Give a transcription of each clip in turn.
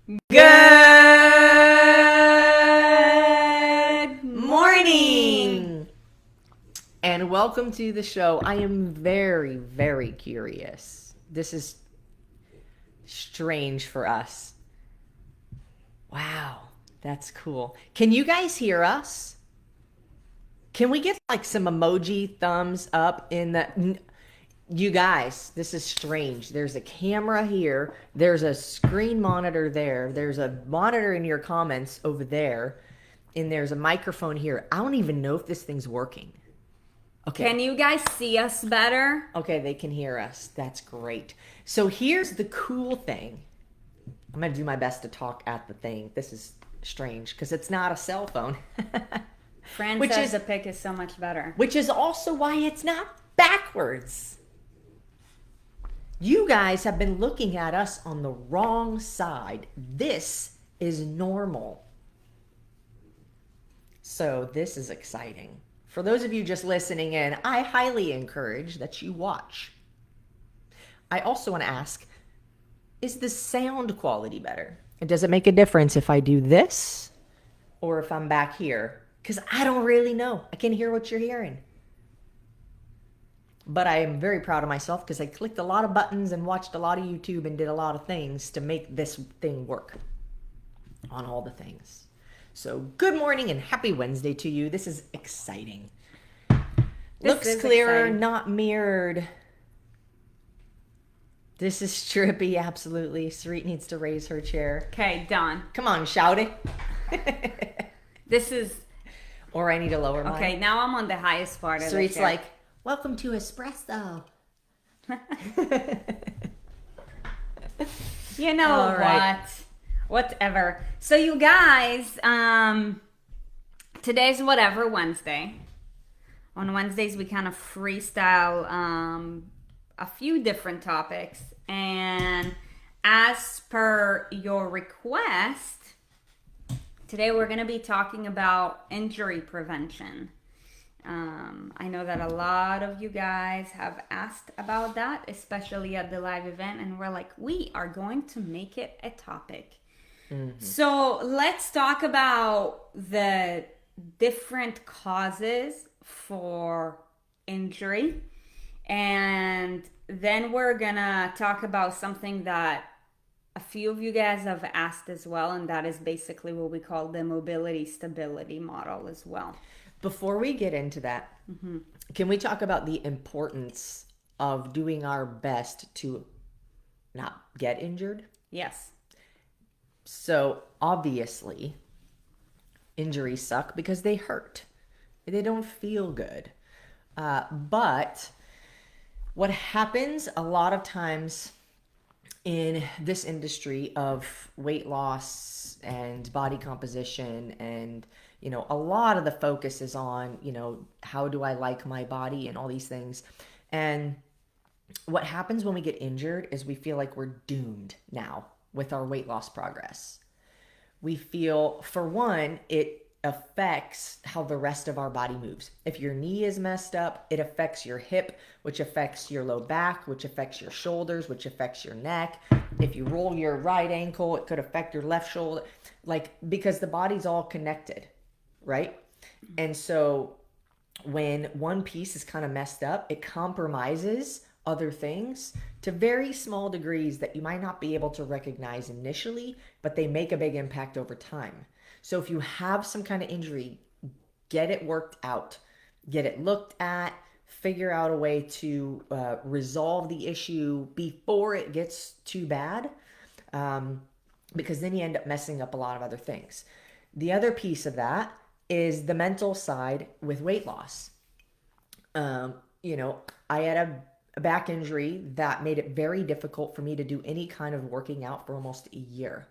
Good morning and welcome to the show. I am very, very curious. This is strange for us. Wow, that's cool. Can you guys hear us? Can we get like some emoji thumbs up in the... You guys, this is strange. There's a camera here. There's a screen monitor there. There's a monitor in your comments over there. And there's a microphone here. I don't even know if this thing's working. Okay. Can you guys see us better? Okay, they can hear us. That's great. So here's the cool thing. I'm going to do my best to talk at the thing. This is strange because it's not a cell phone. Fran says the pic is so much better. Which is also why it's not backwards. You guys have been looking at us on the wrong side. This is normal. So this is exciting. For those of you just listening in, I highly encourage that you watch. I also want to ask, is the sound quality better? And does it make a difference if I do this or if I'm back here? Because I don't really know. I can hear what you're hearing. But I am very proud of myself because I clicked a lot of buttons and watched a lot of YouTube and did a lot of things to make this thing work on all the things. So good morning and happy Wednesday to you. This is exciting. Looks clearer, exciting. Not mirrored. This is trippy, absolutely. Sarit needs to raise her chair. Okay, done. Come on, shout it. This is... Or I need to lower mine. Okay, now I'm on the highest part of Sarit's like, welcome to Espresso. You know all right. Whatever. So you guys, today's whatever Wednesday. On Wednesdays we kind of freestyle a few different topics, and as per your request, today we're going to be talking about injury prevention. I know that a lot of you guys have asked about that, especially at the live event, and we're like, we are going to make it a topic. Mm-hmm. So let's talk about the different causes for injury, and then we're gonna talk about something that a few of you guys have asked as well, and that is basically what we call the mobility stability model as well. Before we get into that, Can we talk about the importance of doing our best to not get injured? Yes. So obviously, injuries suck because they hurt. They don't feel good. But what happens a lot of times in this industry of weight loss and body composition, and a lot of the focus is on how do I like my body and all these things. And what happens when we get injured is we feel like we're doomed now with our weight loss progress. We feel, for one, it affects how the rest of our body moves. If your knee is messed up, it affects your hip, which affects your low back, which affects your shoulders, which affects your neck. If you roll your right ankle, it could affect your left shoulder, because the body's all connected, right? And so when one piece is kind of messed up, it compromises other things to very small degrees that you might not be able to recognize initially, but they make a big impact over time. So if you have some kind of injury, get it worked out, get it looked at, figure out a way to resolve the issue before it gets too bad, because then you end up messing up a lot of other things. The other piece of that is the mental side with weight loss. I had a back injury that made it very difficult for me to do any kind of working out for almost a year.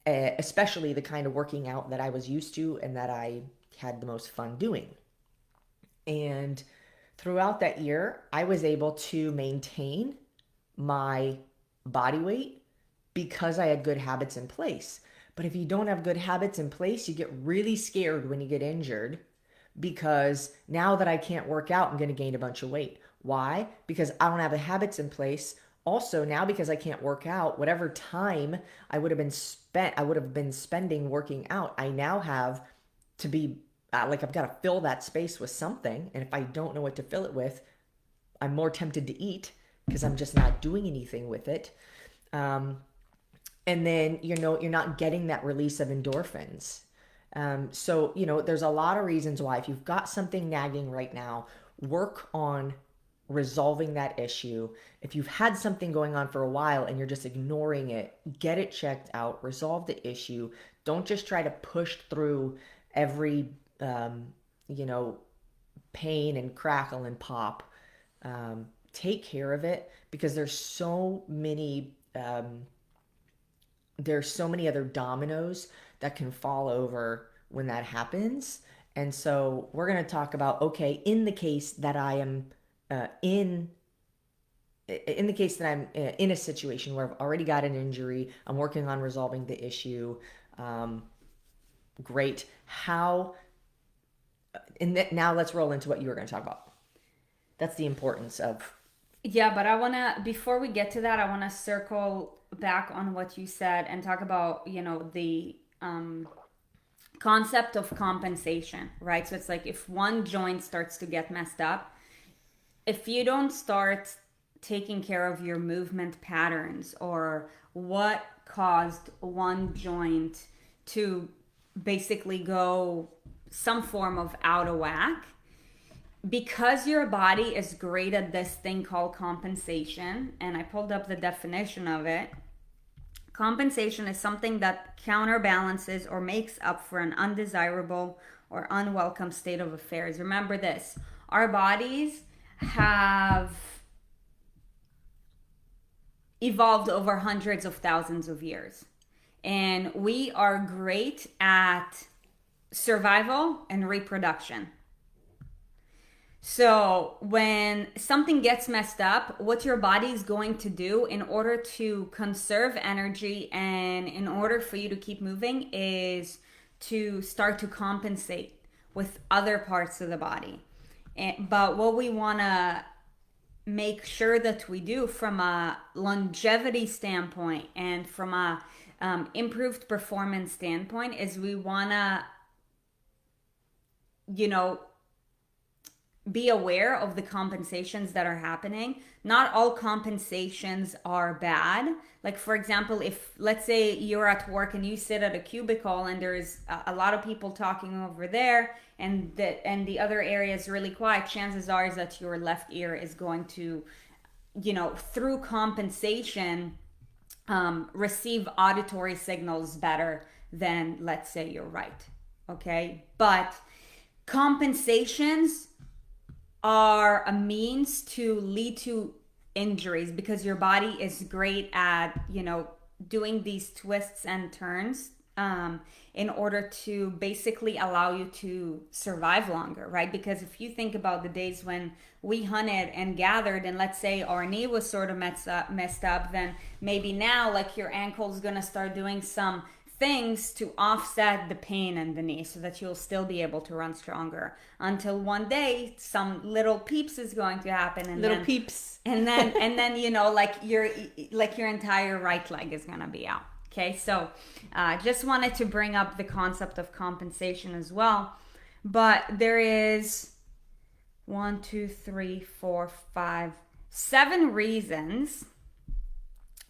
Especially the kind of working out that I was used to and that I had the most fun doing. And throughout that year, I was able to maintain my body weight because I had good habits in place. But if you don't have good habits in place, you get really scared when you get injured, because now that I can't work out, I'm going to gain a bunch of weight. Why? Because I don't have the habits in place. Also, now because I can't work out, whatever time I would have been spending working out, I now have to be like I've got to fill that space with something. And if I don't know what to fill it with, I'm more tempted to eat because I'm just not doing anything with it. Um, and then, you're not getting that release of endorphins. So, there's a lot of reasons why. If you've got something nagging right now, work on resolving that issue. If you've had something going on for a while and you're just ignoring it, get it checked out, resolve the issue. Don't just try to push through every, um, you know, pain and crackle and pop. Take care of it because there's so many other dominoes that can fall over when that happens. And so we're going to talk about, okay, in in the case that I'm in a situation where I've already got an injury, I'm working on resolving the issue. Um, Great. Now let's roll into what you were going to talk about. That's the importance of. Yeah, but I want to, before we get to that, I want to circle back on what you said and talk about, the concept of compensation, right? So it's like if one joint starts to get messed up, if you don't start taking care of your movement patterns or what caused one joint to basically go some form of out of whack, because your body is great at this thing called compensation, and I pulled up the definition of it. Compensation is something that counterbalances or makes up for an undesirable or unwelcome state of affairs. Remember this, our bodies have evolved over hundreds of thousands of years, and we are great at survival and reproduction. So when something gets messed up, what your body is going to do in order to conserve energy and in order for you to keep moving is to start to compensate with other parts of the body. But what we want to make sure that we do from a longevity standpoint and from a improved performance standpoint is we want to, be aware of the compensations that are happening. Not all compensations are bad. Like, for example, if let's say you're at work and you sit at a cubicle and there's a lot of people talking over there and the other area is really quiet, chances are is that your left ear is going to, through compensation, receive auditory signals better than, let's say, your right. Okay? But compensations are a means to lead to injuries because your body is great at, doing these twists and turns in order to basically allow you to survive longer, right? Because if you think about the days when we hunted and gathered and let's say our knee was sort of messed up, then maybe now like your ankle's gonna start doing some things to offset the pain in the knee so that you'll still be able to run stronger until one day some little peeps is going to happen and Little peeps. and then like your entire right leg is going to be out. Okay, so just wanted to bring up the concept of compensation as well. But there is 7 reasons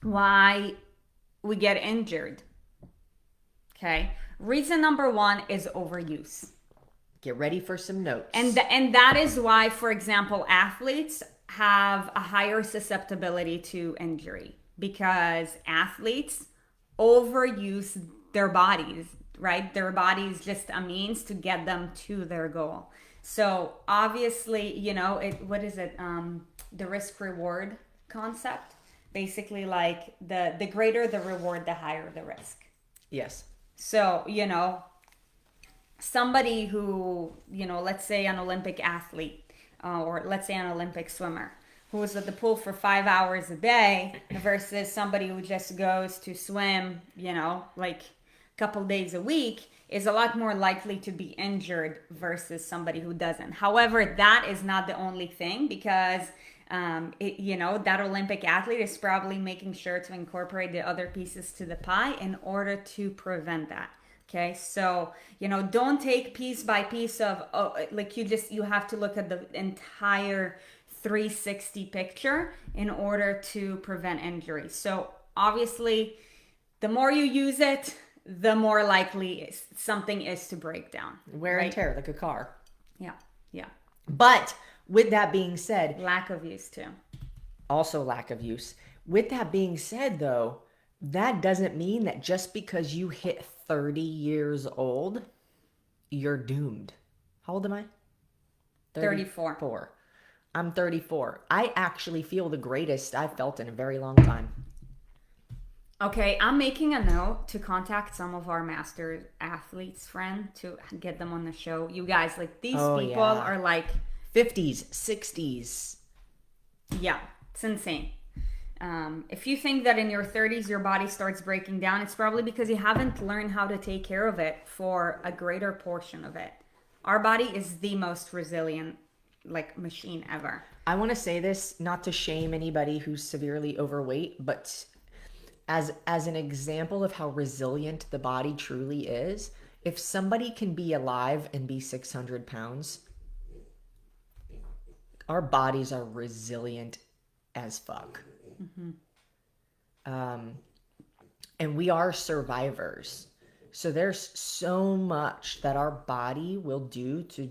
why we get injured. Okay. Reason number 1 is overuse. Get ready for some notes. And that is why, for example, athletes have a higher susceptibility to injury because athletes overuse their bodies, right? Their body is just a means to get them to their goal. So obviously, what is it? The risk reward concept. Basically, like the greater the reward, the higher the risk. Yes. So, somebody who, let's say an Olympic athlete or let's say an Olympic swimmer who is at the pool for 5 hours a day versus somebody who just goes to swim, like a couple days a week is a lot more likely to be injured versus somebody who doesn't. However, that is not the only thing because That Olympic athlete is probably making sure to incorporate the other pieces to the pie in order to prevent that. Okay, so don't take piece by piece of you have to look at the entire 360 picture in order to prevent injury. So obviously, the more you use it, the more likely something is to break down. Wear and tear like a car. Yeah, yeah. But with that being said, Lack of use too. Also lack of use. With that being said, though, that doesn't mean that just because you hit 30 years old, you're doomed. How old am I? 34. I'm 34. I actually feel the greatest I've felt in a very long time. Okay, I'm making a note to contact some of our master athletes, friend, to get them on the show. You guys, like, these people are like 50s, 60s. Yeah, it's insane. If you think that in your 30s your body starts breaking down, it's probably because you haven't learned how to take care of it for a greater portion of it. Our body is the most resilient machine ever. I want to say this not to shame anybody who's severely overweight, but as an example of how resilient the body truly is, if somebody can be alive and be 600 pounds, our bodies are resilient as fuck. Mm-hmm. And we are survivors. So there's so much that our body will do to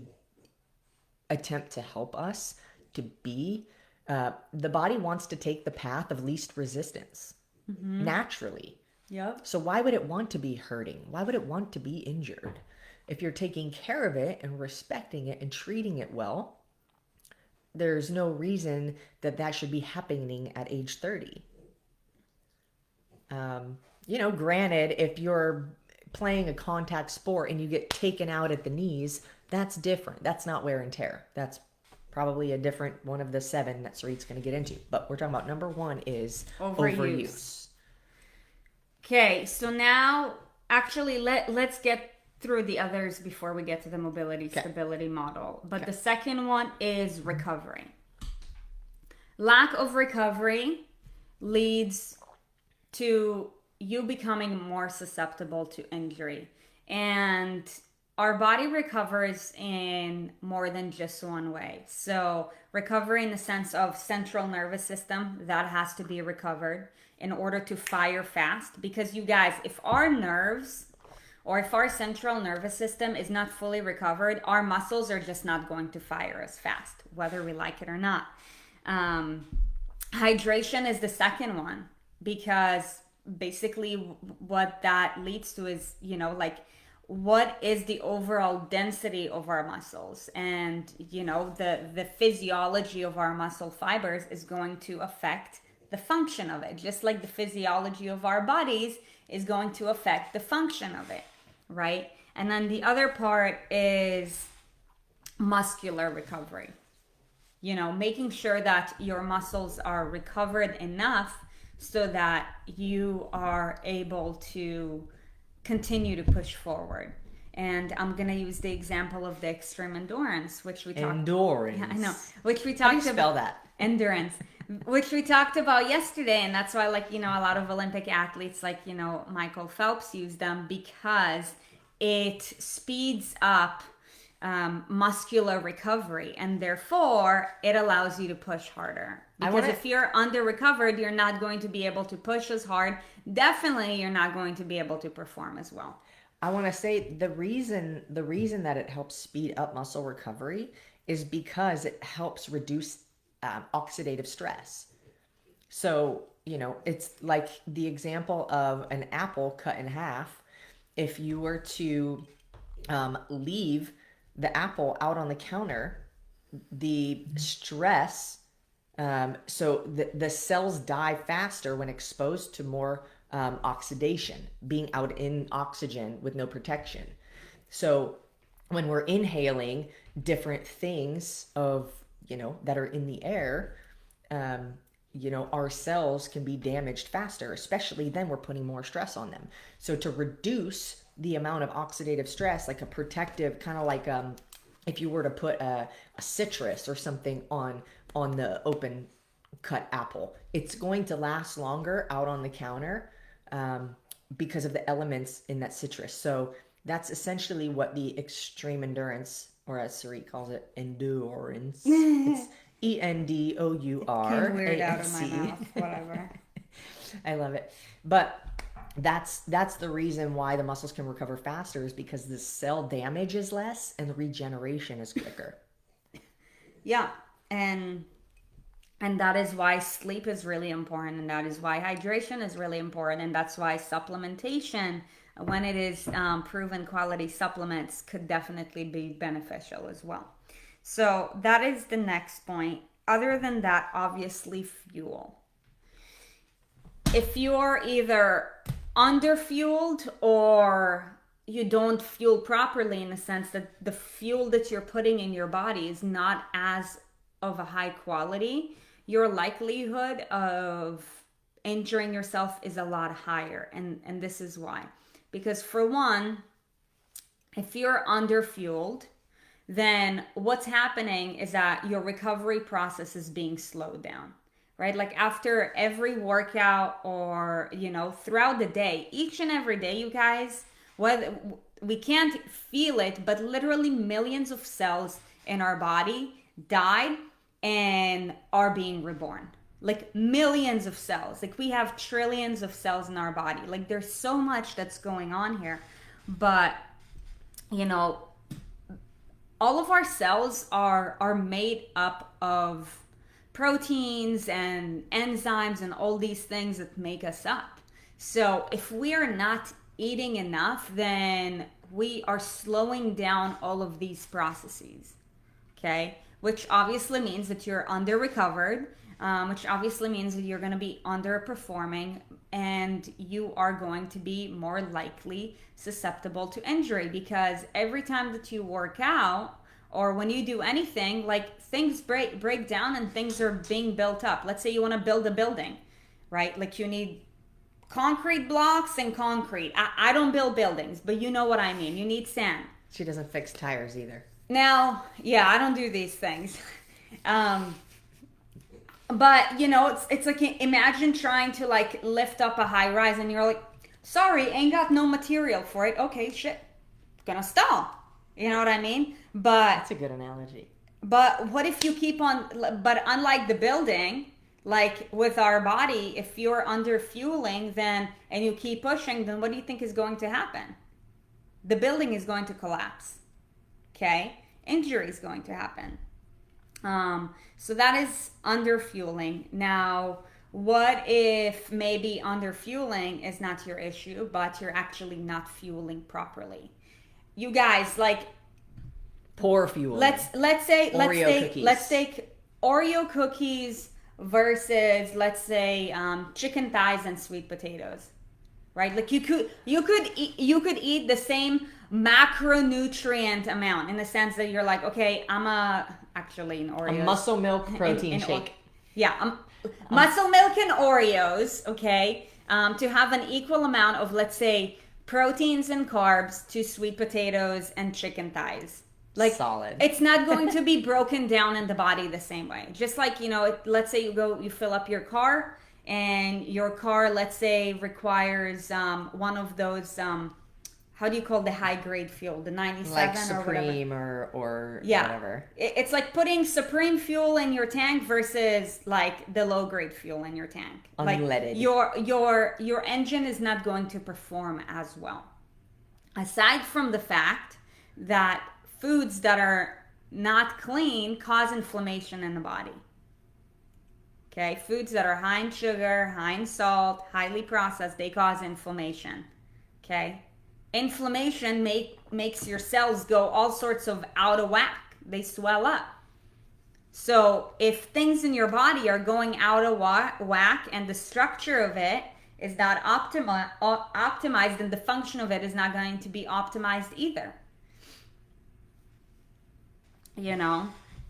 attempt to help us to be. The body wants to take the path of least resistance naturally. Yep. So why would it want to be hurting? Why would it want to be injured? If you're taking care of it and respecting it and treating it well, there's no reason that should be happening at age 30. Granted, if you're playing a contact sport and you get taken out at the knees, that's different. That's not wear and tear. That's probably a different one of the 7 that Sarit's going to get into. But we're talking about number 1 is overuse. Okay, so now actually let's get through the others before we get to the mobility stability model. But the second one is recovery. Lack of recovery leads to you becoming more susceptible to injury. And our body recovers in more than just one way. So recovery in the sense of central nervous system, that has to be recovered in order to fire fast. Because you guys, if our nerves or if our central nervous system is not fully recovered, our muscles are just not going to fire as fast, whether we like it or not. Hydration is the second one, because basically what that leads to is, what is the overall density of our muscles, and the physiology of our muscle fibers is going to affect the function of it, just like the physiology of our bodies is going to affect the function of it, right? And then the other part is muscular recovery. Making sure that your muscles are recovered enough so that you are able to continue to push forward. And I'm going to use the example of the extreme endurance, which we talked about. Yeah, I know. Which we talked How do you spell that? Endurance. Which we talked about yesterday, and that's why, a lot of Olympic athletes, Michael Phelps, use them, because it speeds up muscular recovery, and therefore it allows you to push harder. Because if you're under recovered, you're not going to be able to push as hard. Definitely, you're not going to be able to perform as well. I want to say the reason that it helps speed up muscle recovery is because it helps reduce oxidative stress. So, it's like the example of an apple cut in half. If you were to leave the apple out on the counter, the stress, so the cells die faster when exposed to more oxidation, being out in oxygen with no protection. So when we're inhaling different things that are in the air, our cells can be damaged faster, especially then we're putting more stress on them. So to reduce the amount of oxidative stress, like a protective, kind of like if you were to put a citrus or something on on the open cut apple. It's going to last longer out on the counter because of the elements in that citrus. So that's essentially what the extreme endurance, or as Sarit calls it, endurance. It's Came weird out of my ENDURANCE. mouth. Whatever. I love it. But that's the reason why the muscles can recover faster, is because the cell damage is less and the regeneration is quicker. Yeah, and that is why sleep is really important, and that is why hydration is really important, and that's why supplementation, when it is proven quality supplements, could definitely be beneficial as well. So that is the next point. Other than that, obviously fuel. If you're either underfueled or you don't fuel properly, in the sense that the fuel that you're putting in your body is not as of a high quality, your likelihood of injuring yourself is a lot higher. And this is why. Because for one, if you're underfueled, then what's happening is that your recovery process is being slowed down, right? Like after every workout, or, throughout the day, each and every day, you guys, whether we can't feel it, but literally millions of cells in our body died and are being reborn. Like millions of cells. Like we have trillions of cells in our body. Like there's so much that's going on here. But, all of our cells are made up of proteins and enzymes and all these things that make us up. So if we are not eating enough, then we are slowing down all of these processes, okay? Which obviously means that you're under recovered, which obviously means that you're going to be underperforming, and you are going to be more likely susceptible to injury, because every time that you work out or when you do anything, like things break down and things are being built up. Let's say you want to build a building, right? Like you need concrete blocks and concrete. I don't build buildings, but you know what I mean. You need sand. She doesn't fix tires either. Now, yeah, I don't do these things. But it's like, imagine trying to like lift up a high rise and you're like, sorry, ain't got no material for it. Okay, shit, gonna stall. You know what I mean? But that's a good analogy. But what if you keep on, but unlike the building, like with our body, if you're under fueling then, and you keep pushing, then what do you think is going to happen? The building is going to collapse. Okay? Injury is going to happen. So that is under fueling. Now, what if maybe under fueling is not your issue, but you're actually not fueling properly? You guys, like, poor fuel. Let's take Oreo cookies versus, let's say, chicken thighs and sweet potatoes, right? Like you could eat the same macronutrient amount, in the sense that you're like, okay, I'm actually in Oreos, a muscle milk protein shake. Muscle milk and Oreos, okay, to have an equal amount of, let's say, proteins and carbs to sweet potatoes and chicken thighs. Like, solid. It's not going to be broken down in the body the same way. Just like, let's say you fill up your car, and your car, let's say, requires one of those, how do you call the high grade fuel? The 97 like or Supreme whatever. or yeah. whatever. It's like putting Supreme fuel in your tank versus like the low grade fuel in your tank. Unleaded. Like your engine is not going to perform as well. Aside from the fact that foods that are not clean cause inflammation in the body. Okay, foods that are high in sugar, high in salt, highly processed, they cause inflammation. Okay, inflammation makes your cells go all sorts of out of whack. They swell up. So if things in your body are going out of whack and the structure of it is not optimized, then the function of it is not going to be optimized either.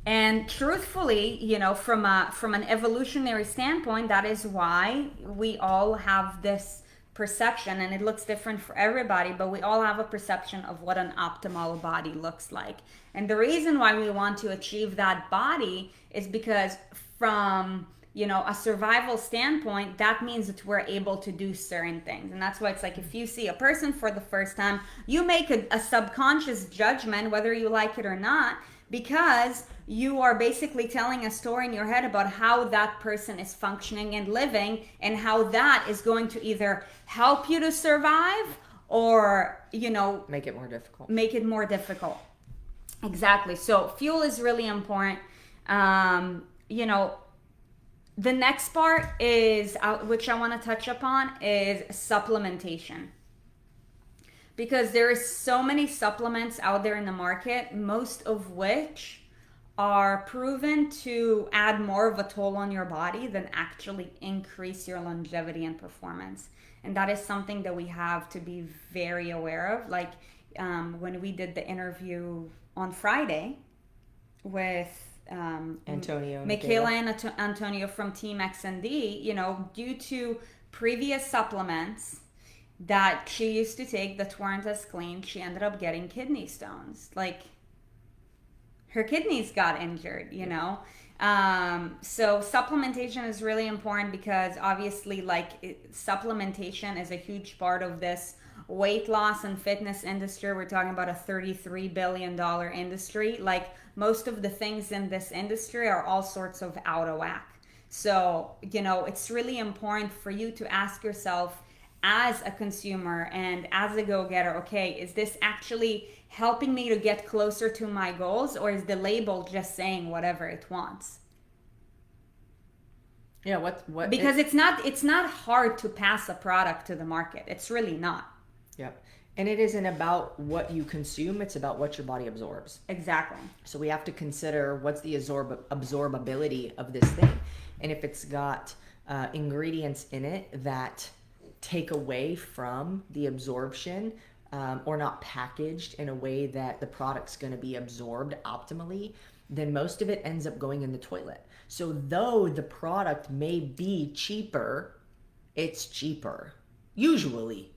And truthfully, from an evolutionary standpoint, that is why we all have this perception, and it looks different for everybody, but we all have a perception of what an optimal body looks like. And the reason why we want to achieve that body is because from a survival standpoint, that means that we're able to do certain things. And that's why it's like, if you see a person for the first time, you make a subconscious judgment whether you like it or not, because you are basically telling a story in your head about how that person is functioning and living, and how that is going to either help you to survive or make it more difficult. Exactly. So fuel is really important. The next part is, which I want to touch upon, is supplementation. Because there is so many supplements out there in the market, most of which are proven to add more of a toll on your body than actually increase your longevity and performance. And that is something that we have to be very aware of. Like when we did the interview on Friday with Michaela and Antonio from Team XND, due to previous supplements that she used to take that weren't as clean, she ended up getting kidney stones. Like, her kidneys got injured, So supplementation is really important, because obviously, supplementation is a huge part of this weight loss and fitness industry. We're talking about a $33 billion industry. Like, most of the things in this industry are all sorts of out of whack. So, it's really important for you to ask yourself, as a consumer and as a go-getter, okay, is this actually helping me to get closer to my goals, or is the label just saying whatever it wants? Yeah, what? Because it's not hard to pass a product to the market. It's really not. Yeah. And it isn't about what you consume, it's about what your body absorbs. Exactly. So we have to consider what's the absorbability of this thing. And if it's got ingredients in it that take away from the absorption, or not packaged in a way that the product's going to be absorbed optimally, then most of it ends up going in the toilet. So though the product may be cheaper, it's cheaper usually,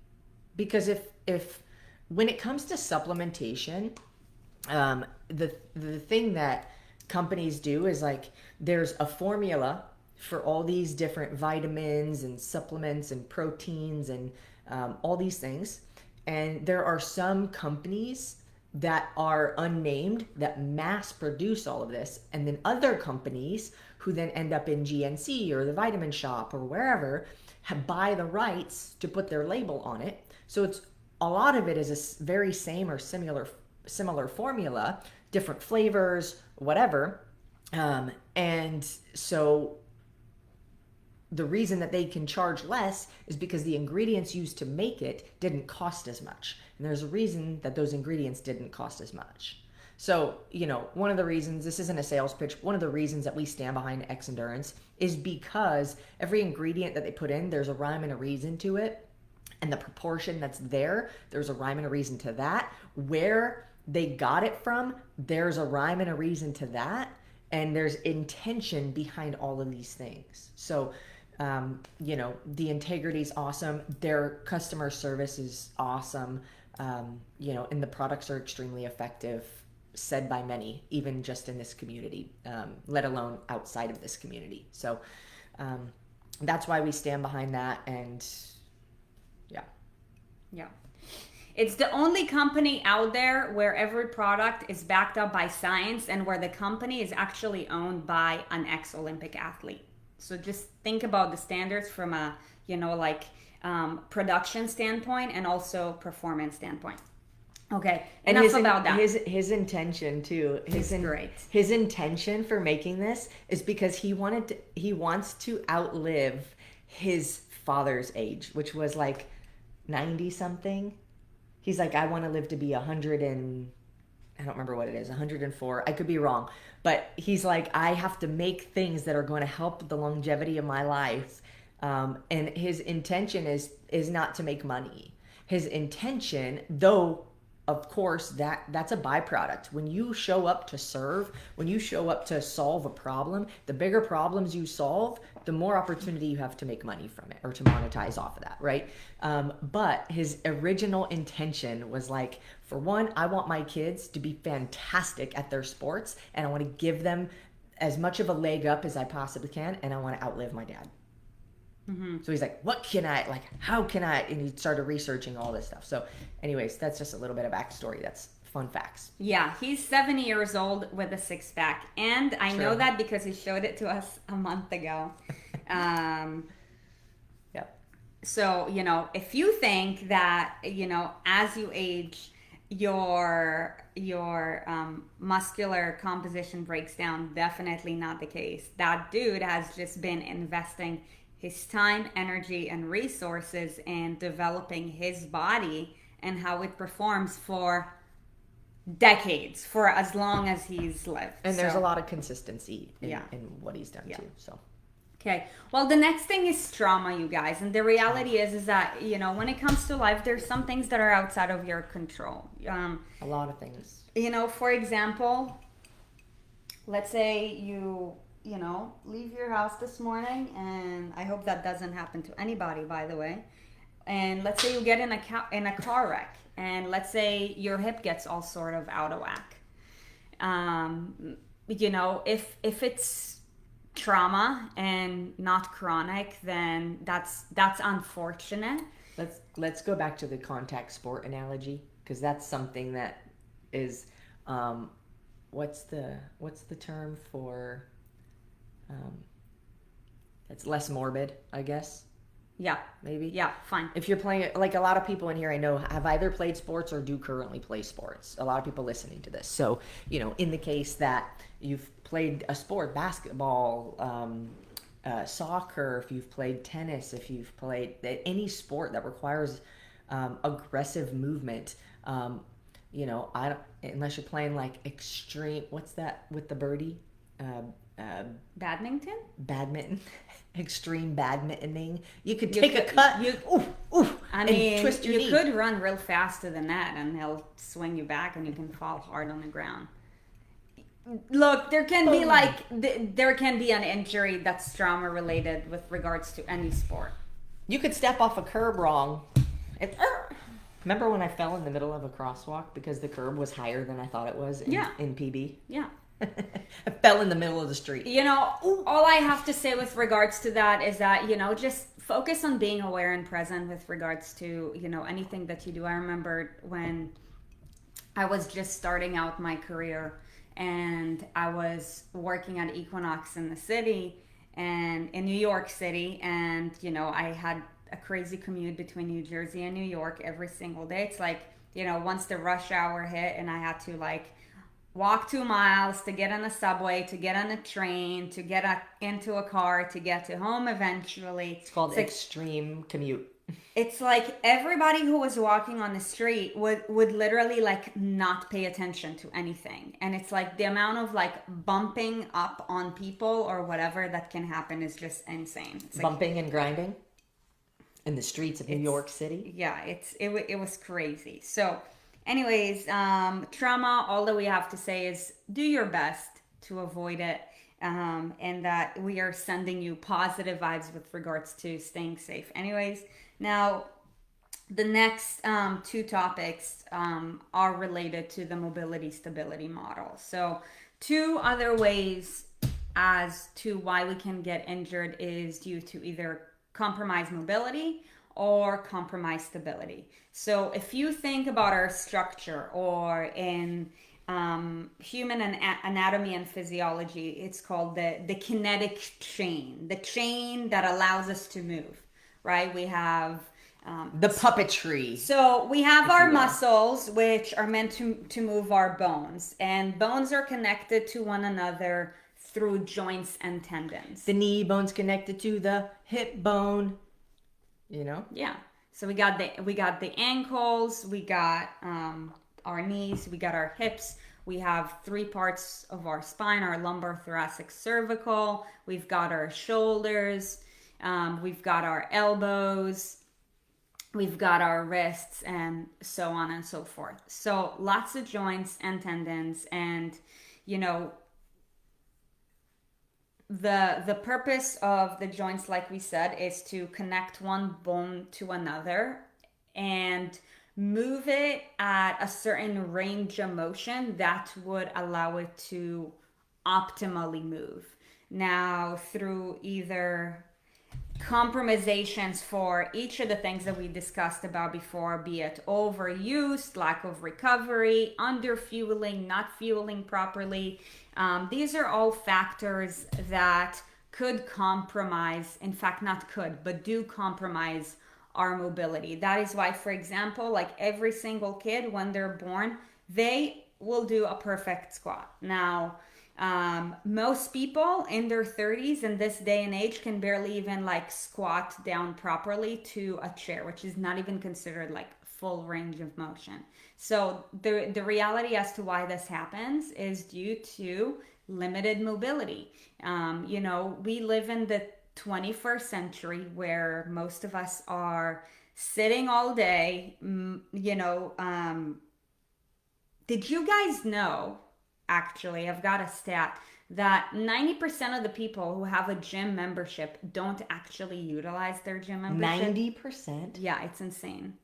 because if when it comes to supplementation, the thing that companies do is, like, there's a formula for all these different vitamins and supplements and proteins and all these things. And there are some companies that are unnamed that mass produce all of this. And then other companies who then end up in GNC or the Vitamin Shop or wherever buy the rights to put their label on it. So it's a lot of it is a very same or similar formula, different flavors, whatever. And so the reason that they can charge less is because the ingredients used to make it didn't cost as much. And there's a reason that those ingredients didn't cost as much. So, one of the reasons, this isn't a sales pitch, one of the reasons that we stand behind X Endurance is because every ingredient that they put in, there's a rhyme and a reason to it. And the proportion that's there's a rhyme and a reason to that. Where they got it from, there's a rhyme and a reason to that. And there's intention behind all of these things. So, the integrity is awesome. Their customer service is awesome. And the products are extremely effective, said by many, even just in this community, let alone outside of this community. So, that's why we stand behind that. And yeah. It's the only company out there where every product is backed up by science, and where the company is actually owned by an ex-Olympic athlete. So just think about the standards from a, production standpoint and also performance standpoint. Okay, and enough about that. His intention too. Great. His intention for making this is because he wants to outlive his father's age, which was like 90 something. He's like, I want to live to be 100 and I don't remember what it is, 104. I could be wrong. But he's like, I have to make things that are going to help the longevity of my life. And his intention is not to make money. His intention, though of course, that's a byproduct. When you show up to serve, when you show up to solve a problem, the bigger problems you solve, the more opportunity you have to make money from it or to monetize off of that, right? But his original intention was like, for one, I want my kids to be fantastic at their sports, and I want to give them as much of a leg up as I possibly can, and I want to outlive my dad. So he's like, what can I, like, how can I? And he started researching all this stuff. So, anyways, that's just a little bit of backstory. That's fun facts. Yeah, he's 70 years old with a six pack. And I know that because he showed it to us a month ago. Yep. So, if you think that, as you age, your muscular composition breaks down, definitely not the case. That dude has just been investing his time, energy, and resources in developing his body and how it performs for decades, for as long as he's lived. And there's a lot of consistency in what he's done Yeah. too. So. Okay. Well, the next thing is trauma, you guys. And the reality is that, when it comes to life, there's some things that are outside of your control. A lot of things. For example, let's say you leave your house this morning, and I hope that doesn't happen to anybody, by the way. And let's say you get in a car wreck, and let's say your hip gets all sort of out of whack. If it's trauma and not chronic, then that's unfortunate. Let's go back to the contact sport analogy, because that's something that is what's the term for it's less morbid, I guess. Yeah. Maybe. Yeah, fine. If you're playing, like a lot of people in here I know have either played sports or do currently play sports. A lot of people listening to this. So, in the case that you've played a sport, basketball, soccer, if you've played tennis, if you've played any sport that requires aggressive movement, I don't, unless you're playing like extreme, what's that with the birdie? Badminton, extreme badmintoning. You could take a cut. And twist your knee. You could run real fast to the net, and he'll swing you back, and you can fall hard on the ground. Look, there can be an injury that's trauma related with regards to any sport. You could step off a curb wrong. Remember when I fell in the middle of a crosswalk because the curb was higher than I thought it was in PB? Yeah. I fell in the middle of the street. All I have to say with regards to that is that, just focus on being aware and present with regards to, anything that you do. I remember when I was just starting out my career and I was working at Equinox in the city and in New York City. And, I had a crazy commute between New Jersey and New York every single day. It's like, once the rush hour hit and I had to walk 2 miles to get on the subway, to get on a train, to get into a car, to get to home eventually. It's called extreme commute. It's like everybody who was walking on the street would literally not pay attention to anything. And it's like the amount of bumping up on people or whatever that can happen is just insane. It's bumping and grinding in the streets of New York City. Yeah, it was crazy. So anyways, trauma, all that we have to say is do your best to avoid it, and that we are sending you positive vibes with regards to staying safe. Anyways, now the next two topics are related to the mobility stability model. So 2 other ways as to why we can get injured is due to either compromised mobility or compromised stability. So if you think about our structure or in human anatomy and physiology, it's called the kinetic chain, the chain that allows us to move, right? We have the puppetry. So we have our muscles, which are meant to move our bones, and bones are connected to one another through joints and tendons. The knee bone's connected to the hip bone. Yeah. So we got the ankles, we got our knees, we got our hips. We have 3 parts of our spine: our lumbar, thoracic, cervical. We've got our shoulders. We've got our elbows. we've got our wrists and so on and so forth. So lots of joints and tendons, and you know, the purpose of the joints, like we said, is to connect one bone to another and move it at a certain range of motion that would allow it to optimally move. Now, through either compromisations for each of the things that we discussed about before, be it overuse, lack of recovery, under fueling, not fueling properly. These are all factors that could compromise, in fact, not could, but do compromise our mobility. That is why, for example, like every single kid, when they're born, they will do a perfect squat. Now, most people in their 30s in this day and age can barely even like squat down properly to a chair, which is not even considered like full range of motion. So the reality as to why this happens is due to limited mobility. You know, we live in the 21st century where most of us are sitting all day. Did you guys know, actually, I've got a stat that 90% of the people who have a gym membership don't actually utilize their gym membership? 90%? Yeah, it's insane.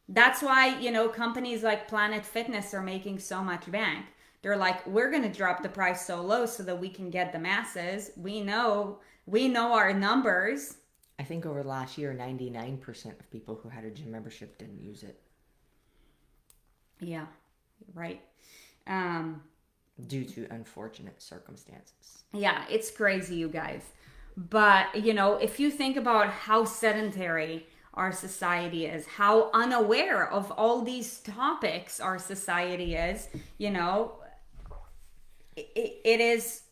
That's why, you know, companies like Planet Fitness are making so much bank. They're like, we're going to drop the price so low so that we can get the masses. We know our numbers. I think over the last year, 99% of people who had a gym membership didn't use it. Yeah, right. Due to unfortunate circumstances. Yeah, it's crazy, you guys. But, you know, if you think about how sedentary our society is, how unaware of all these topics our society is, you know, it is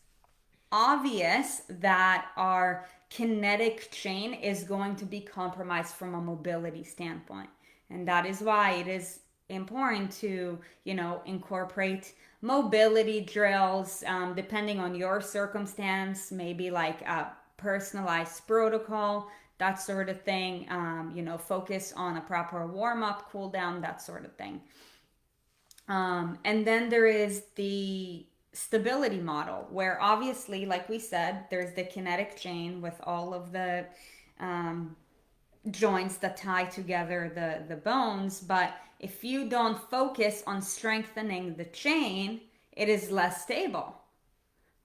obvious that our kinetic chain is going to be compromised from a mobility standpoint. And that is why it is important to, you know, incorporate mobility drills, depending on your circumstance, maybe like a personalized protocol, that sort of thing. You know, focus on a proper warm-up, cool down, that sort of thing. And then there is the stability model, where obviously, like we said, there's the kinetic chain with all of the joints that tie together the bones. But if you don't focus on strengthening the chain, it is less stable,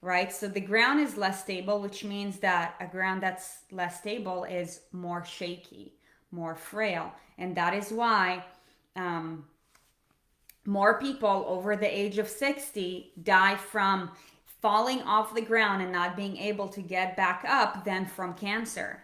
right? So the ground is less stable, which means that a ground that's less stable is more shaky, more frail. And that is why more people over the age of 60 die from falling off the ground and not being able to get back up than from cancer.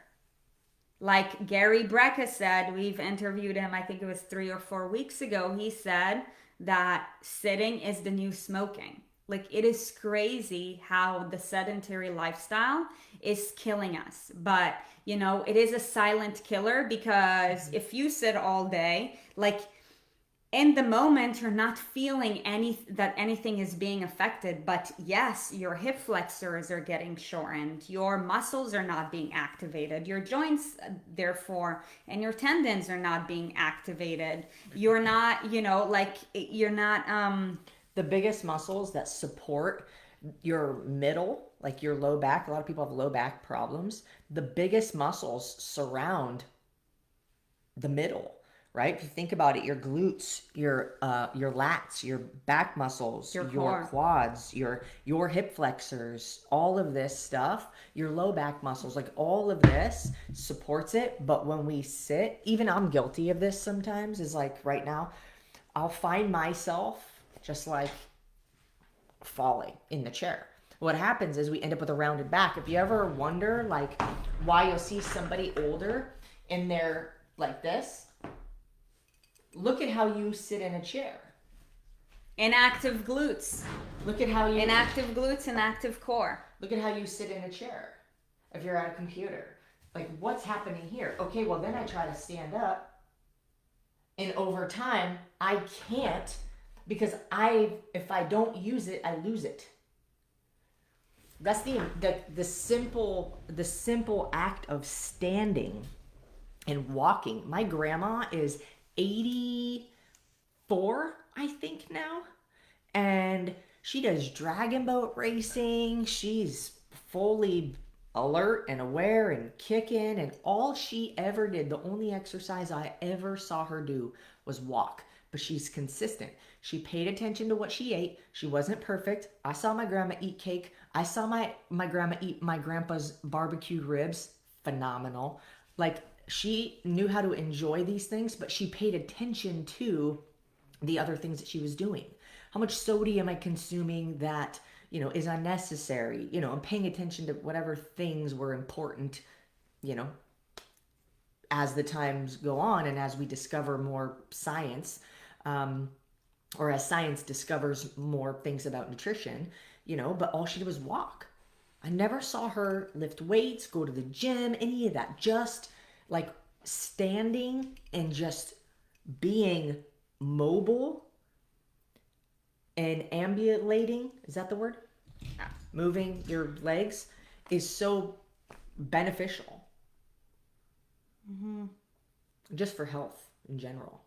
Like Gary Brecka said, we've interviewed him, I think it was 3 or 4 weeks ago. He said that sitting is the new smoking. Like, it is crazy how the sedentary lifestyle is killing us. But, you know, it is a silent killer, because if you sit all day, like, in the moment, you're not feeling that anything is being affected. But yes, your hip flexors are getting shortened. Your muscles are not being activated. Your joints, therefore, and your tendons are not being activated. You're not, you know, like, you're not... The biggest muscles that support your middle, like your low back, a lot of people have low back problems. The biggest muscles surround the middle. Right? If you think about it, your glutes, your lats, your back muscles, your quads, your hip flexors, all of this stuff, your low back muscles, like all of this supports it. But when we sit, even I'm guilty of this sometimes, is like right now, I'll find myself just like falling in the chair. What happens is we end up with a rounded back. If you ever wonder like why you'll see somebody older and they're like this, look at how you sit in a chair. Inactive glutes. Look at how you... Inactive glutes, inactive core. Look at how you sit in a chair if you're at a computer. Like, what's happening here? Okay, well, then I try to stand up. And over time, I can't, because if I don't use it, I lose it. That's the simple act of standing and walking. My grandma is 84, I think now, and she does dragon boat racing. She's fully alert and aware and kicking, and all she ever did, the only exercise I ever saw her do was walk. But she's consistent. She paid attention to what she ate. She wasn't perfect. I saw my grandma eat cake. I saw my grandma eat my grandpa's barbecued ribs. Phenomenal. Like, she knew how to enjoy these things, but she paid attention to the other things that she was doing. How much sodium am I consuming that, is unnecessary? I'm paying attention to whatever things were important, you know, as the times go on and as we discover more science, or as science discovers more things about nutrition, but all she did was walk. I never saw her lift weights, go to the gym, any of that. Just like standing and just being mobile and ambulating, is that the word? Yeah. Moving your legs is so beneficial. Just for health in general.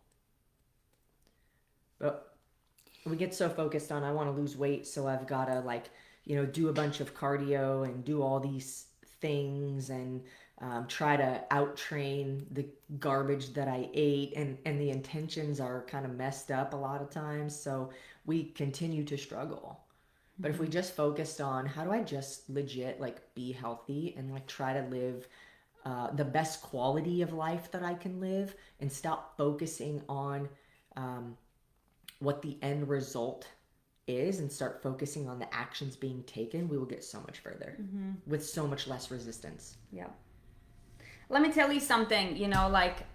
But we get so focused on, I want to lose weight, so I've got to do a bunch of cardio and do all these things and try to out-train the garbage that I ate, and the intentions are kind of messed up a lot of times, so we continue to struggle. But if we just focused on how do I just legit be healthy and try to live the best quality of life that I can live, and stop focusing on what the end result is and start focusing on the actions being taken, we will get so much further with so much less resistance. Yeah. Let me tell you something,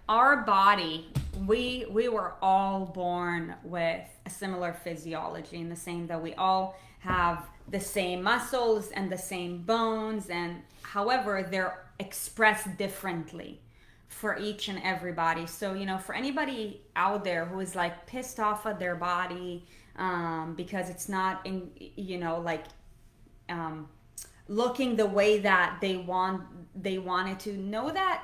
our body, we were all born with a similar physiology, in the same that we all have the same muscles and the same bones, and however they're expressed differently for each and everybody. So, for anybody out there who is pissed off at their body because it's not in, looking the way that they want it to, know that,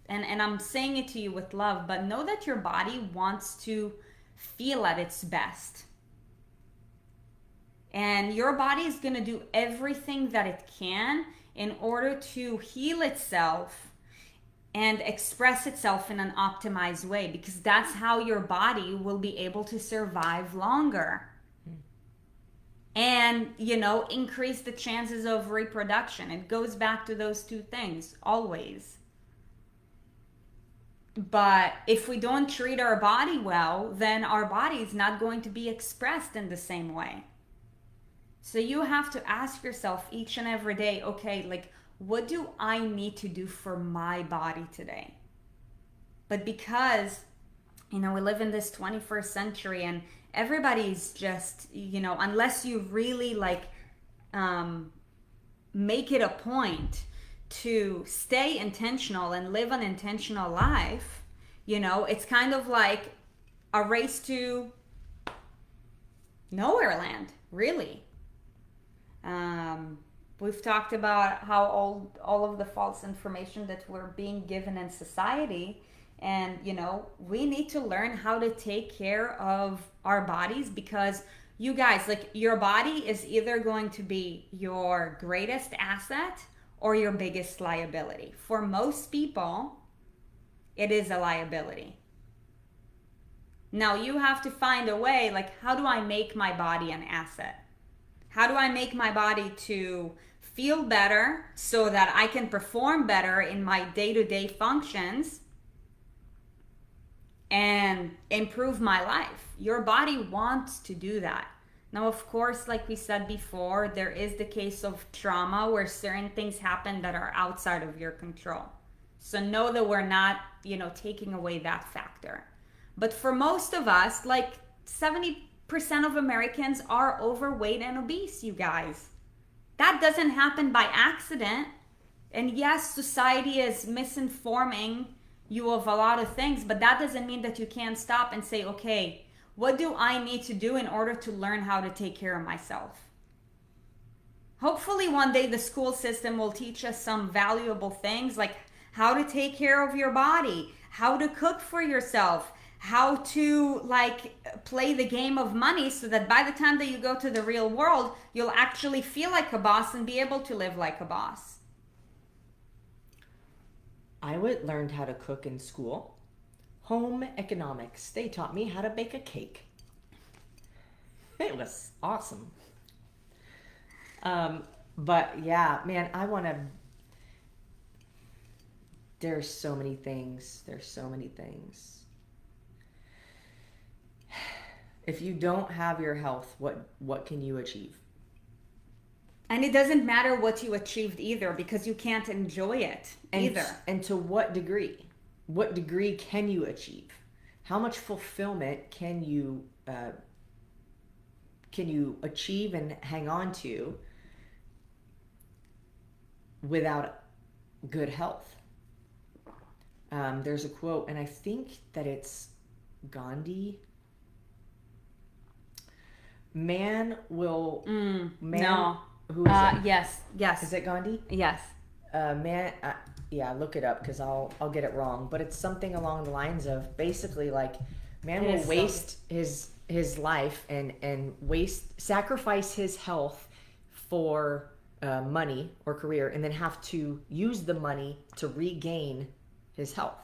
and I'm saying it to you with love, but know that your body wants to feel at its best. And your body is going to do everything that it can in order to heal itself and express itself in an optimized way, because that's how your body will be able to survive longer. And, increase the chances of reproduction. It goes back to those two things, always. But if we don't treat our body well, then our body is not going to be expressed in the same way. So you have to ask yourself each and every day, okay, what do I need to do for my body today? But because, we live in this 21st century and everybody's just, unless you really make it a point to stay intentional and live an intentional life, it's kind of like a race to nowhere land, really. We've talked about how all of the false information that we're being given in society, and we need to learn how to take care of our bodies, because you guys, your body is either going to be your greatest asset or your biggest liability. For most people, it is a liability. Now you have to find a way, how do I make my body an asset? How do I make my body to feel better so that I can perform better in my day-to-day functions and improve my life? Your body wants to do that. Now, of course, like we said before, there is the case of trauma where certain things happen that are outside of your control. So know that we're not, taking away that factor. But for most of us, 70% of Americans are overweight and obese, you guys. That doesn't happen by accident. And yes, society is misinforming you of a lot of things, but that doesn't mean that you can't stop and say, okay, what do I need to do in order to learn how to take care of myself? Hopefully one day the school system will teach us some valuable things, like how to take care of your body, how to cook for yourself, how to like play the game of money so that by the time that you go to the real world, you'll actually feel like a boss and be able to live like a boss. I learned how to cook in school. Home economics. They taught me how to bake a cake. It was awesome. But yeah, man, I want to. There's so many things. There's so many things. If you don't have your health, what can you achieve? And it doesn't matter what you achieved either, because you can't enjoy it either. And to what degree? What degree can you achieve? How much fulfillment can you achieve and hang on to without good health? There's a quote, and I think that it's Gandhi. Man will. No. Who is it? Yes. Is it Gandhi? Yes. Yeah, look it up because I'll get it wrong. But it's something along the lines of basically like, man will waste his life and sacrifice his health for money or career, and then have to use the money to regain his health.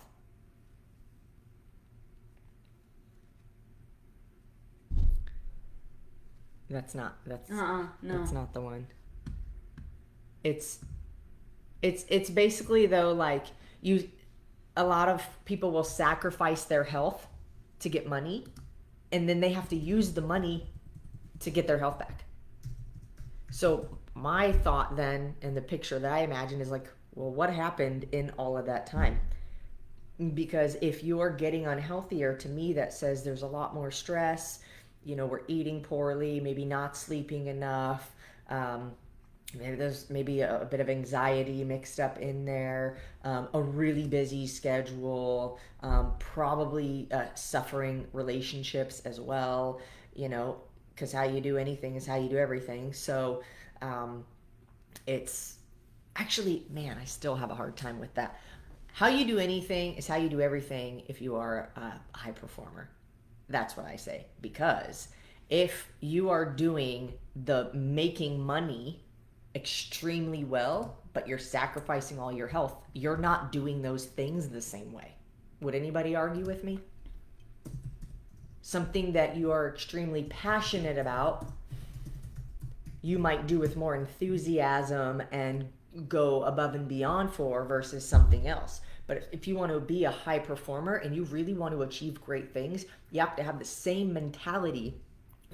That's not the one. It's basically though, like, a lot of people will sacrifice their health to get money, and then they have to use the money to get their health back. So my thought then, and the picture that I imagine is like, well, what happened in all of that time? Because if you're getting unhealthier, to me that says there's a lot more stress. We're eating poorly, maybe not sleeping enough. Maybe there's a bit of anxiety mixed up in there, a really busy schedule, probably suffering relationships as well, because how you do anything is how you do everything. So it's actually, man, I still have a hard time with that. How you do anything is how you do everything if you are a high performer. That's what I say. Because if you are doing the making money extremely well, but you're sacrificing all your health, you're not doing those things the same way. Would anybody argue with me? Something that you are extremely passionate about, you might do with more enthusiasm and go above and beyond for, versus something else. But if you want to be a high performer and you really want to achieve great things, you have to have the same mentality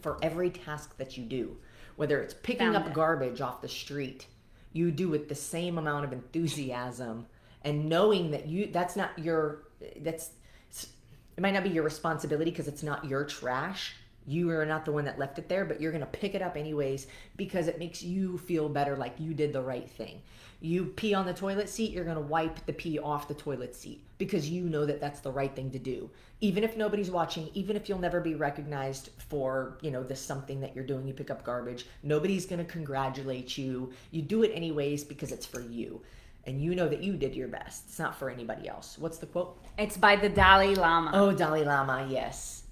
for every task that you do. Whether it's picking up garbage off the street, you do with the same amount of enthusiasm, and knowing that it might not be your responsibility because it's not your trash. You are not the one that left it there, but you're going to pick it up anyways because it makes you feel better, like you did the right thing. You pee on the toilet seat, you're going to wipe the pee off the toilet seat because you know that that's the right thing to do. Even if nobody's watching, even if you'll never be recognized for, this something that you're doing, you pick up garbage, nobody's going to congratulate you. You do it anyways because it's for you. And you know that you did your best. It's not for anybody else. What's the quote? It's by the Dalai Lama. Oh, Dalai Lama, yes.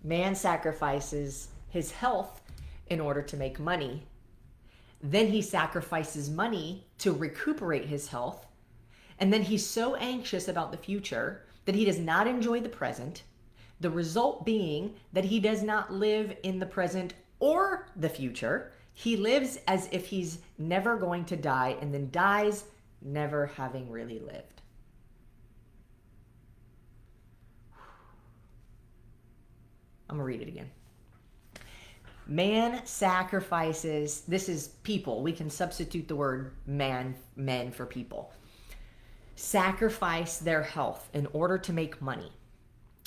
Man sacrifices his health in order to make money. Then he sacrifices money to recuperate his health. And then he's so anxious about the future that he does not enjoy the present. The result being that he does not live in the present or the future. He lives as if he's never going to die, and then dies never having really lived. I'm going to read it again. Man sacrifices, this is people. We can substitute the word men for people. Sacrifice their health in order to make money.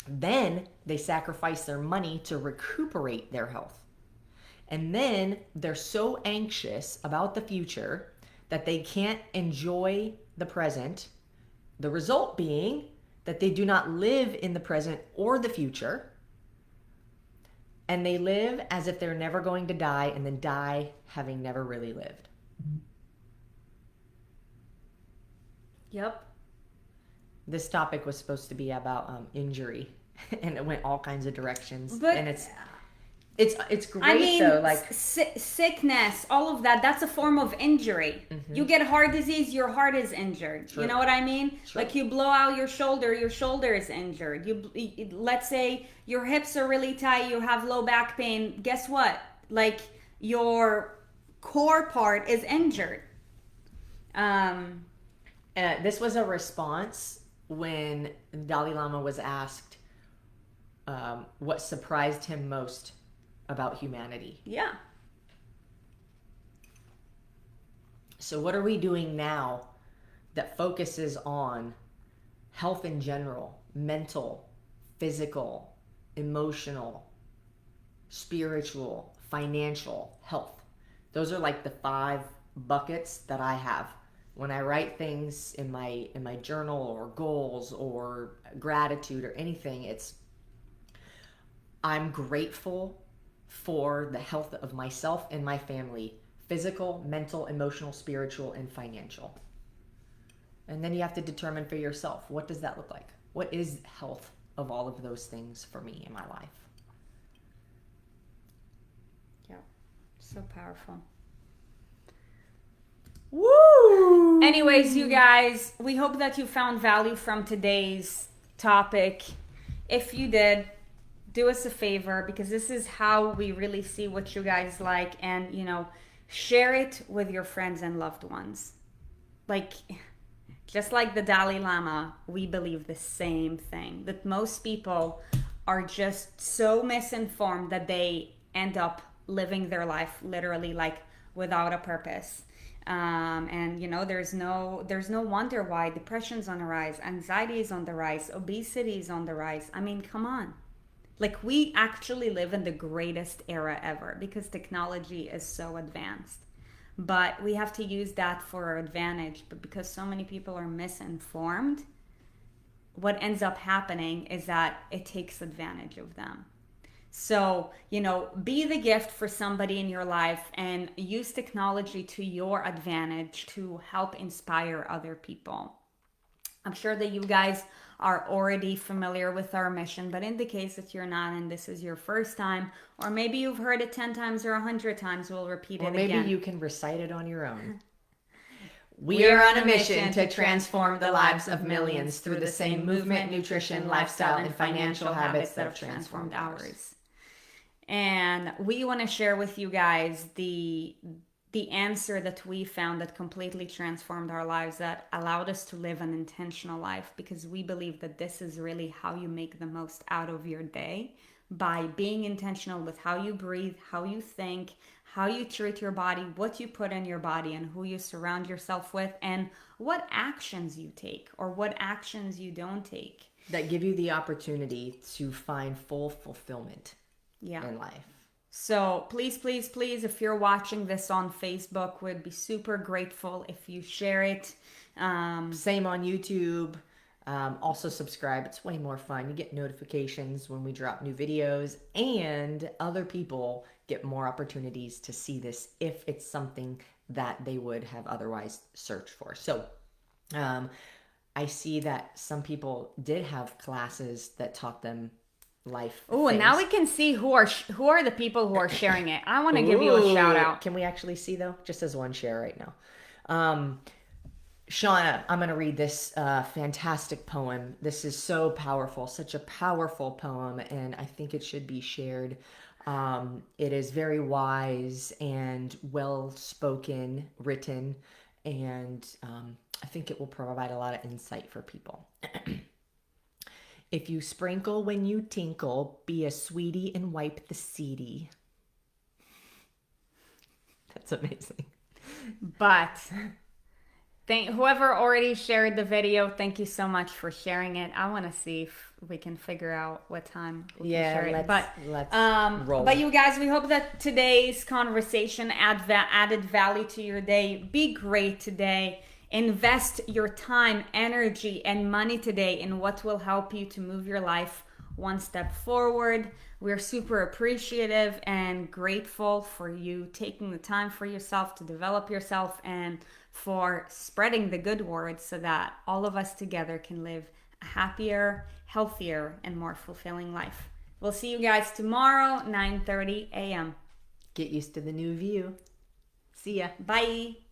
Then they sacrifice their money to recuperate their health. And then they're so anxious about the future that they can't enjoy the present. The result being that they do not live in the present or the future. And they live as if they're never going to die, and then die having never really lived. Yep. This topic was supposed to be about injury, and it went all kinds of directions. But And it's great I mean, though. Like sickness, all of that, that's a form of injury. You get heart disease, your heart is injured. True. You know what I mean? True. Like you blow out your shoulder is injured. Let's say your hips are really tight, you have low back pain. Guess what? Like your core part is injured. This was a response when Dalai Lama was asked what surprised him most about humanity. Yeah. So what are we doing now that focuses on health in general, mental, physical, emotional, spiritual, financial health? Those are like the 5 buckets that I have. When I write things in my journal or goals or gratitude or anything, it's I'm grateful for the health of myself and my family, physical, mental, emotional, spiritual, and financial. And then you have to determine for yourself, what does that look like? What is health of all of those things for me in my life? Yeah. So powerful. Woo! Anyways, you guys, we hope that you found value from today's topic. If you did, do us a favor, because this is how we really see what you guys like, and share it with your friends and loved ones. Like, just like the Dalai Lama, we believe the same thing, that most people are just so misinformed that they end up living their life literally like without a purpose. And there's no wonder why depression's on the rise, anxiety is on the rise, obesity is on the rise. I mean, come on. Like, we actually live in the greatest era ever because technology is so advanced. But we have to use that for our advantage. But because so many people are misinformed, what ends up happening is that it takes advantage of them. So, be the gift for somebody in your life and use technology to your advantage to help inspire other people. I'm sure that you guys are already familiar with our mission, but in the case that you're not and this is your first time, or maybe you've heard it 10 times or 100 times, we'll repeat it again. Or maybe you can recite it on your own. We are on a mission to transform the lives of millions through the same movement, nutrition, lifestyle, and financial habits that have transformed ours. And we want to share with you guys the answer that we found that completely transformed our lives, that allowed us to live an intentional life, because we believe that this is really how you make the most out of your day, by being intentional with how you breathe, how you think, how you treat your body, what you put in your body, and who you surround yourself with, and what actions you take or what actions you don't take. That give you the opportunity to find full fulfillment in life. So please, please, please, if you're watching this on Facebook, we'd be super grateful if you share it. Same on YouTube. Also subscribe. It's way more fun. You get notifications when we drop new videos, and other people get more opportunities to see this if it's something that they would have otherwise searched for. So I see that some people did have classes that taught them life. Oh, and now we can see who are the people who are sharing it. I want to give you a shout out. Can we actually see though? Just as one share right now. Shauna, I'm going to read this fantastic poem. This is so powerful, such a powerful poem, and I think it should be shared. It is very wise and well spoken, written, and I think it will provide a lot of insight for people. If you sprinkle when you tinkle, be a sweetie and wipe the seedy. That's amazing. But whoever already shared the video, thank you so much for sharing it. I want to see if we can figure out what time we can share it. Let's roll. But you guys, we hope that today's conversation added value to your day. Be great today. Invest your time, energy, and money today in what will help you to move your life one step forward. We're super appreciative and grateful for you taking the time for yourself to develop yourself and for spreading the good word so that all of us together can live a happier, healthier, and more fulfilling life. We'll see you guys tomorrow, 9:30 a.m. Get used to the new view. See ya. Bye.